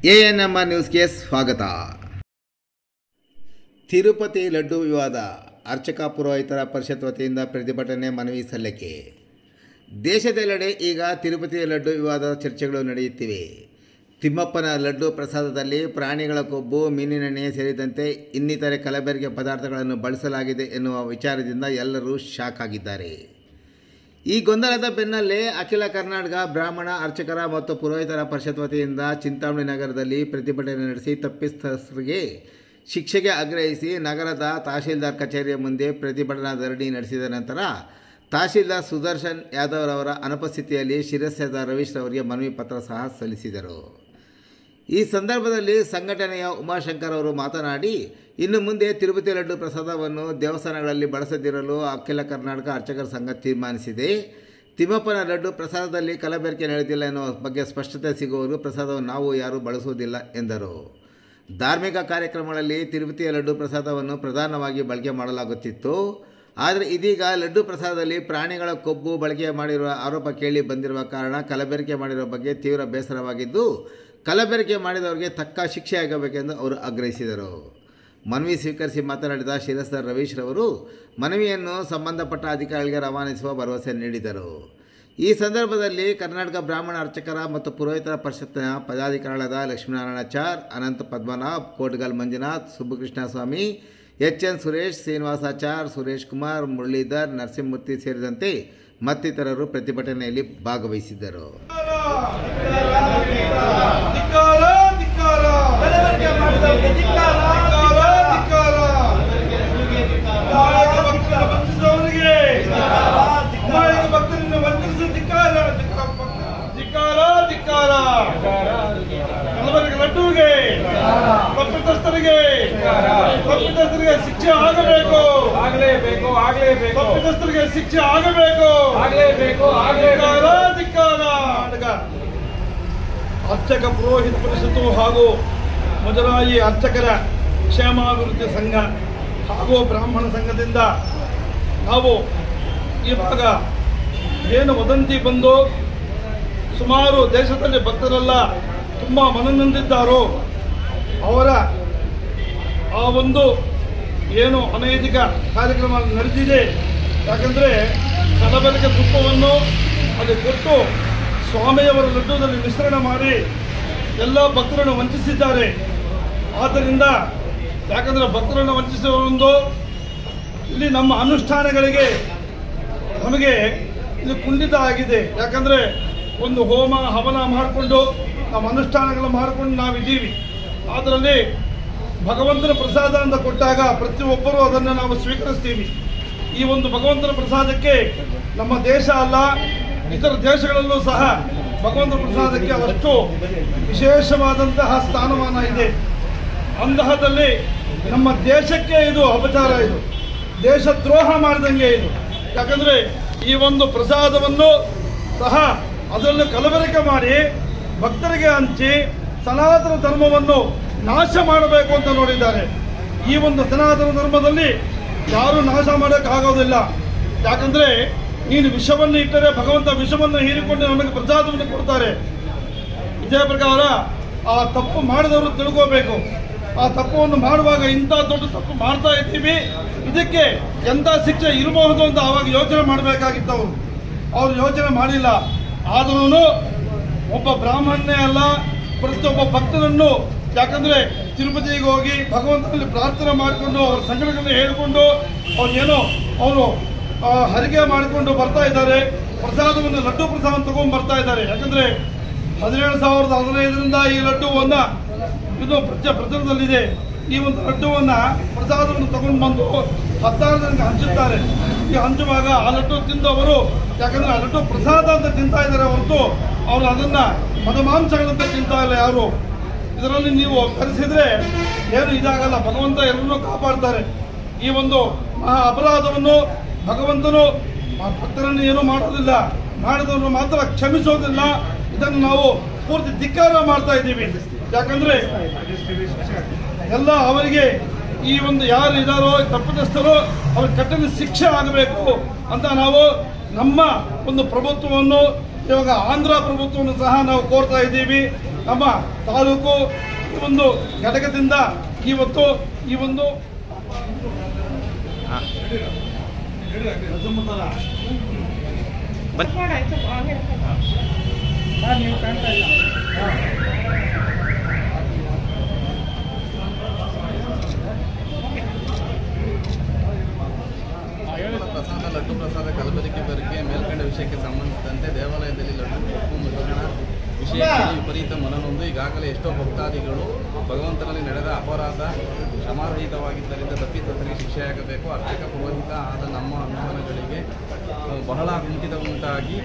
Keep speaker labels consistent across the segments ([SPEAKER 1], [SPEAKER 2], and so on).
[SPEAKER 1] ANMR ನ್ಯೂಸ್ಗೆ ಸ್ವಾಗತ. ತಿರುಪತಿ ಲಡ್ಡು ವಿವಾದ, ಅರ್ಚಕ ಪುರೋಹಿತರ ಪರಿಷತ್ ವತಿಯಿಂದ ಪ್ರತಿಭಟನೆ ಮನವಿ ಸಲ್ಲಿಕೆ. ದೇಶದೆಲ್ಲೆಡೆ ಈಗ ತಿರುಪತಿ ಲಡ್ಡು ವಿವಾದದ ಚರ್ಚೆಗಳು ನಡೆಯುತ್ತಿವೆ. ತಿಮ್ಮಪ್ಪನ ಲಡ್ಡು ಪ್ರಸಾದದಲ್ಲಿ ಪ್ರಾಣಿಗಳ ಕೊಬ್ಬು, ಮೀನಿನೆಣ್ಣೆ ಸೇರಿದಂತೆ ಇನ್ನಿತರೆ ಕಲಬೆರಕೆ ಪದಾರ್ಥಗಳನ್ನು ಬಳಸಲಾಗಿದೆ ಎನ್ನುವ ವಿಚಾರದಿಂದ ಎಲ್ಲರೂ ಶಾಕ್ ಆಗಿದ್ದಾರೆ. ಈ ಗೊಂದಲದ ಬೆನ್ನಲ್ಲೇ ಅಖಿಲ ಕರ್ನಾಟಕ ಬ್ರಾಹ್ಮಣ ಅರ್ಚಕರ ಮತ್ತು ಪುರೋಹಿತರ ಪರಿಷತ್ ವತಿಯಿಂದ ಚಿಂತಾಮಣಿ ನಗರದಲ್ಲಿ ಪ್ರತಿಭಟನೆ ನಡೆಸಿ ತಪ್ಪಿತಸ್ಥರಿಗೆ ಶಿಕ್ಷೆಗೆ ಆಗ್ರಹಿಸಿ ನಗರದ ತಹಶೀಲ್ದಾರ್ ಕಚೇರಿಯ ಮುಂದೆ ಪ್ರತಿಭಟನಾ ಧರಣಿ ನಡೆಸಿದ ನಂತರ ತಹಶೀಲ್ದಾರ್ ಸುದರ್ಶನ್ ಯಾದವ್ ಅವರ ಅನುಪಸ್ಥಿತಿಯಲ್ಲಿ ಶಿರಸ್ಯದ ರವೀಶ್ ಅವರಿಗೆ ಮನವಿ ಪತ್ರ ಸಹ ಸಲ್ಲಿಸಿದರು. ಈ ಸಂದರ್ಭದಲ್ಲಿ ಸಂಘಟನೆಯ ಉಮಾಶಂಕರ್ ಅವರು ಮಾತನಾಡಿ, ಇನ್ನು ಮುಂದೆ ತಿರುಪತಿ ಲಡ್ಡು ಪ್ರಸಾದವನ್ನು ದೇವಸ್ಥಾನಗಳಲ್ಲಿ ಬಳಸದಿರಲು ಅಖಿಲ ಕರ್ನಾಟಕ ಅರ್ಚಕರ ಸಂಘ ತೀರ್ಮಾನಿಸಿದೆ. ತಿಮ್ಮಪ್ಪನ ಲಡ್ಡು ಪ್ರಸಾದದಲ್ಲಿ ಕಲಬೆರಕೆ ನಡೆದಿಲ್ಲ ಎನ್ನುವ ಬಗ್ಗೆ ಸ್ಪಷ್ಟತೆ ಸಿಗುವವರೆಗೂ ಪ್ರಸಾದವನ್ನು ನಾವು ಯಾರೂ ಬಳಸುವುದಿಲ್ಲ ಎಂದರು. ಧಾರ್ಮಿಕ ಕಾರ್ಯಕ್ರಮಗಳಲ್ಲಿ ತಿರುಪತಿಯ ಲಡ್ಡು ಪ್ರಸಾದವನ್ನು ಪ್ರಧಾನವಾಗಿ ಬಳಕೆ ಮಾಡಲಾಗುತ್ತಿತ್ತು. ಆದರೆ ಇದೀಗ ಲಡ್ಡು ಪ್ರಸಾದದಲ್ಲಿ ಪ್ರಾಣಿಗಳ ಕೊಬ್ಬು ಬಳಕೆ ಮಾಡಿರುವ ಆರೋಪ ಕೇಳಿ ಬಂದಿರುವ ಕಾರಣ ಕಲಬೆರಕೆ ಮಾಡಿರುವ ಬಗ್ಗೆ ತೀವ್ರ ಬೇಸರವಾಗಿದ್ದು, ಕಲಬೆರಕೆ ಮಾಡಿದವರಿಗೆ ತಕ್ಕ ಶಿಕ್ಷೆಯಾಗಬೇಕೆಂದು ಅವರು ಆಗ್ರಹಿಸಿದರು. ಮನವಿ ಸ್ವೀಕರಿಸಿ ಮಾತನಾಡಿದ ಶಿರಸ್ದಾರ್ ರವೀಶ್ ರವರು ಮನವಿಯನ್ನು ಸಂಬಂಧಪಟ್ಟ ಅಧಿಕಾರಿಗಳಿಗೆ ರವಾನಿಸುವ ಭರವಸೆ ನೀಡಿದರು. ಈ ಸಂದರ್ಭದಲ್ಲಿ ಕರ್ನಾಟಕ ಬ್ರಾಹ್ಮಣ ಅರ್ಚಕರ ಮತ್ತು ಪುರೋಹಿತರ ಪರಿಷತ್ನ ಪದಾಧಿಕಾರಿಗಳಾದ ಲಕ್ಷ್ಮೀನಾರಾಯಣಾಚಾರ್, ಅನಂತ ಪದ್ಮನಾಭ್, ಕೋಟ್ಗಲ್ ಮಂಜುನಾಥ್, ಸುಬ್ಬಕೃಷ್ಣ ಸ್ವಾಮಿ, ಎಚ್.ಎನ್. ಸುರೇಶ್, ಶ್ರೀನಿವಾಸಾಚಾರ್, ಸುರೇಶ್ ಕುಮಾರ್, ಮುರಳೀಧರ್, ನರಸಿಂಹಮೂರ್ತಿ ಸೇರಿದಂತೆ ಮತ್ತಿತರರು ಪ್ರತಿಭಟನೆಯಲ್ಲಿ ಭಾಗವಹಿಸಿದ್ದರು.
[SPEAKER 2] ತಪ್ಪಿತಸ್ಥರಿಗೆ ಶಿಕ್ಷೆ ಆಗಬೇಕು, ತಪ್ಪಿತಸ್ಥರಿಗೆ ಶಿಕ್ಷೆ ಆಗಬೇಕು. ಅರ್ಚಕ ಪುರೋಹಿತ ಪರಿಷತ್ತು ಹಾಗೂ ಮುಜರಾಯಿ ಅರ್ಚಕರ ಕ್ಷೇಮಾಭಿವೃದ್ಧಿ ಸಂಘ ಹಾಗೂ ಬ್ರಾಹ್ಮಣ ಸಂಘದಿಂದ ನಾವು ಇವಾಗ ಏನು ವದಂತಿ ಬಂದು ಸುಮಾರು ದೇಶದಲ್ಲಿ ಭಕ್ತರೆಲ್ಲ ತುಂಬ ಮನನೊಂದಿದ್ದಾರೋ ಅವರ ಆ ಒಂದು ಏನು ಅನೈತಿಕ ಕಾರ್ಯಕ್ರಮ ನಡೆದಿದೆ. ಯಾಕಂದರೆ ಕಲಬೆರಕೆ ತುಪ್ಪವನ್ನು ಅದು ಕೊಟ್ಟು ಸ್ವಾಮಿಯವರ ಲಡ್ಡುದಲ್ಲಿ ಮಿಶ್ರಣ ಮಾಡಿ ಎಲ್ಲ ಭಕ್ತರನ್ನು ವಂಚಿಸಿದ್ದಾರೆ. ಆದ್ದರಿಂದ ಯಾಕಂದರೆ ಭಕ್ತರನ್ನು ವಂಚಿಸುವ ಇಲ್ಲಿ ನಮ್ಮ ಅನುಷ್ಠಾನಗಳಿಗೆ ನಮಗೆ ಇದು ಕುಂಠಿತ ಆಗಿದೆ. ಯಾಕಂದರೆ ಒಂದು ಹೋಮ ಹವನ ಮಾಡಿಕೊಂಡು ನಮ್ಮ ಅನುಷ್ಠಾನಗಳು ಮಾಡಿಕೊಂಡು ನಾವಿದ್ದೀವಿ. ಅದರಲ್ಲಿ ಭಗವಂತನ ಪ್ರಸಾದ ಅಂತ ಕೊಟ್ಟಾಗ ಪ್ರತಿಯೊಬ್ಬರೂ ಅದನ್ನು ನಾವು ಸ್ವೀಕರಿಸ್ತೀವಿ. ಈ ಒಂದು ಭಗವಂತನ ಪ್ರಸಾದಕ್ಕೆ ನಮ್ಮ ದೇಶ ಅಲ್ಲ, ಇತರ ದೇಶಗಳಲ್ಲೂ ಸಹ ಭಗವಂತನ ಪ್ರಸಾದಕ್ಕೆ ಅಷ್ಟು ವಿಶೇಷವಾದಂತಹ ಸ್ಥಾನಮಾನ ಇದೆ. ಅಂತಹದಲ್ಲಿ ನಮ್ಮ ದೇಶಕ್ಕೆ ಇದು ಅಪಚಾರ, ಇದು ದೇಶದ್ರೋಹ ಮಾಡಿದಂಗೆ ಇದು. ಯಾಕಂದರೆ ಈ ಒಂದು ಪ್ರಸಾದವನ್ನು ಸಹ ಅದನ್ನು ಕಲಬೆರಕೆ ಮಾಡಿ ಭಕ್ತರಿಗೆ ಹಂಚಿ ಸನಾತನ ಧರ್ಮವನ್ನು ನಾಶ ಮಾಡಬೇಕು ಅಂತ ನೋಡಿದ್ದಾರೆ. ಈ ಒಂದು ಸನಾತನ ಧರ್ಮದಲ್ಲಿ ಯಾರೂ ನಾಶ ಮಾಡೋಕ್ಕಾಗೋದಿಲ್ಲ. ಯಾಕಂದರೆ ನೀನು ವಿಷವನ್ನು ಇಟ್ಟರೆ ಭಗವಂತ ವಿಷವನ್ನು ಹೀರಿಕೊಂಡು ನಮಗೆ ಪ್ರಸಾದವನ್ನು ಕೊಡ್ತಾರೆ. ಇದೇ ಪ್ರಕಾರ ಆ ತಪ್ಪು ಮಾಡಿದವರು ತಿಳ್ಕೋಬೇಕು. ಆ ತಪ್ಪನ್ನು ಮಾಡುವಾಗ ಇಂಥ ದೊಡ್ಡ ತಪ್ಪು ಮಾಡ್ತಾ ಇದ್ದೀವಿ, ಇದಕ್ಕೆ ಎಂಥ ಶಿಕ್ಷೆ ಇರಬಹುದು ಅಂತ ಆವಾಗ ಯೋಚನೆ ಮಾಡಬೇಕಾಗಿತ್ತು. ಅವರು ಯೋಚನೆ ಮಾಡಿಲ್ಲ. ಆದರೂ ಒಬ್ಬ ಬ್ರಾಹ್ಮಣನೇ ಅಲ್ಲ, ಪ್ರತಿಯೊಬ್ಬ ಭಕ್ತನನ್ನು, ಯಾಕಂದರೆ ತಿರುಪತಿಗೆ ಹೋಗಿ ಭಗವಂತನಲ್ಲಿ ಪ್ರಾರ್ಥನೆ ಮಾಡಿಕೊಂಡು ಅವ್ರ ಸಂಘಟನೆಗಳನ್ನು ಹೇಳಿಕೊಂಡು ಅವರು ಹರಿಕೆ ಮಾಡಿಕೊಂಡು ಬರ್ತಾ ಇದ್ದಾರೆ. ಪ್ರಸಾದವನ್ನು ಲಡ್ಡು ಪ್ರಸಾದ ತಗೊಂಡು ಬರ್ತಾ ಇದ್ದಾರೆ. ಯಾಕಂದರೆ 17,015ರಿಂದ ಈ ಲಡ್ಡುವನ್ನು ಇದು ಪ್ರಚಾರದಲ್ಲಿದೆ. ಈ ಒಂದು ಲಡ್ಡುವನ್ನು ಪ್ರಸಾದವನ್ನು ತಗೊಂಡು ಬಂದು 16 ಜನಕ್ಕೆ ಹಂಚುತ್ತಾರೆ. ಈ ಹಂಚುವಾಗ ಆ ಲಡ್ಡು ತಿಂದವರು, ಯಾಕಂದರೆ ಆ ಲಡ್ಡು ಪ್ರಸಾದ ಅಂತ ತಿಂತಾ ಇದ್ದಾರೆ ಹೊರತು ಅವರು ಅದನ್ನು ಮದಮಾಂಸಗಳಂತ ತಿಂತಾ ಇಲ್ಲ ಯಾರು. ಇದರಲ್ಲಿ ನೀವು ಕರೆಸಿದ್ರೆ ಏನು ಇದಾಗಲ್ಲ. ಭಗವಂತ ಎಲ್ಲರನ್ನೂ ಕಾಪಾಡ್ತಾರೆ. ಈ ಒಂದು ಮಹಾ ಅಪರಾಧವನ್ನು ಭಗವಂತನು ಭಕ್ತರನ್ನು ಏನೂ ಮಾಡೋದಿಲ್ಲ, ಮಾಡಿದವರು ಮಾತ್ರ ಕ್ಷಮಿಸೋದಿಲ್ಲ. ಇದನ್ನು ನಾವು ಪೂರ್ತಿ ಧಿಕ್ಕಾರ ಮಾಡ್ತಾ ಇದ್ದೀವಿ. ಯಾಕಂದರೆ ಎಲ್ಲ ಅವರಿಗೆ ಈ ಒಂದು ಯಾರು ಇದ್ದಾರೋ ತಪ್ಪಿತಸ್ಥರು ಅವ್ರಿಗೆ ಕಠಿಣ ಶಿಕ್ಷೆ ಆಗಬೇಕು ಅಂತ ನಾವು ನಮ್ಮ ಒಂದು ಪ್ರಭುತ್ವವನ್ನು ಇವಾಗ ಆಂಧ್ರ ಪ್ರಭುತ್ವವನ್ನು ಸಹ ನಾವು ಕೋರ್ತಾ ಇದ್ದೀವಿ. ನಮ್ಮ ತಾಲೂಕು ಈ ಒಂದು ಘಟಕದಿಂದ ಇವತ್ತು ಈ ಒಂದು
[SPEAKER 3] ಪ್ರಸಾದ ಲಡ್ಡು ಪ್ರಸಾದ ಕಲಬೆರಕೆ ಬೆರಕೆ ಮೇಲ್ಕಂಡ ವಿಷಯಕ್ಕೆ ಸಂಬಂಧಿಸಿದಂತೆ ದೇವಾಲಯದಲ್ಲಿ ಲಡ್ಡು ಉಪ್ಪು ಮಿಶ್ರಣ ವಿಷಯದಲ್ಲಿ ವಿಪರೀತ ಮನನೊಂದು ಈಗಾಗಲೇ ಎಷ್ಟೋ ಭಕ್ತಾದಿಗಳು ಭಗವಂತನಲ್ಲಿ ನಡೆದ ಅಪರಾಧ ಕ್ಷಮಾರಹಿತವಾಗಿದ್ದರಿಂದ ತಪ್ಪಿತಸ್ಥರಿಗೆ ಶಿಕ್ಷೆಯಾಗಬೇಕು. ಅರ್ಚಕ ಪುರೋಹಿತ ಆದ ನಮ್ಮ ಅನುಮಾನಗಳಿಗೆ ಬಹಳ ಕುಂಠಿತ ಉಂಟಾಗಿ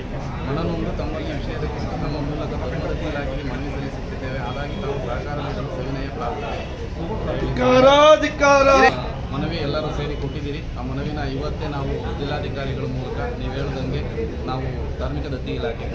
[SPEAKER 3] ಮನನೊಂದು ತಮ್ಮಲ್ಲಿ ವಿಷಯದ ಕುರಿತು ನಮ್ಮ ಮೂಲಕ ಧರ್ಮದತ್ತಿ ಇಲಾಖೆಗೆ ಮನವಿ ಸಲ್ಲಿಸುತ್ತಿದ್ದೇವೆ. ಹಾಗಾಗಿ ತಾವು ಸಹಕಾರ ನೀಡಲು ಸವಿನಯ ಪ್ರಾರ್ಥನೆ. ಮನವಿ ಎಲ್ಲರೂ ಸೇರಿ ಕೊಟ್ಟಿದ್ದೀರಿ. ಆ ಮನವಿನ ಇವತ್ತೇ ನಾವು ಜಿಲ್ಲಾಧಿಕಾರಿಗಳ ಮೂಲಕ ನೀವು ಹೇಳಿದಂಗೆ ನಾವು ಧಾರ್ಮಿಕ ದತ್ತಿ ಇಲಾಖೆ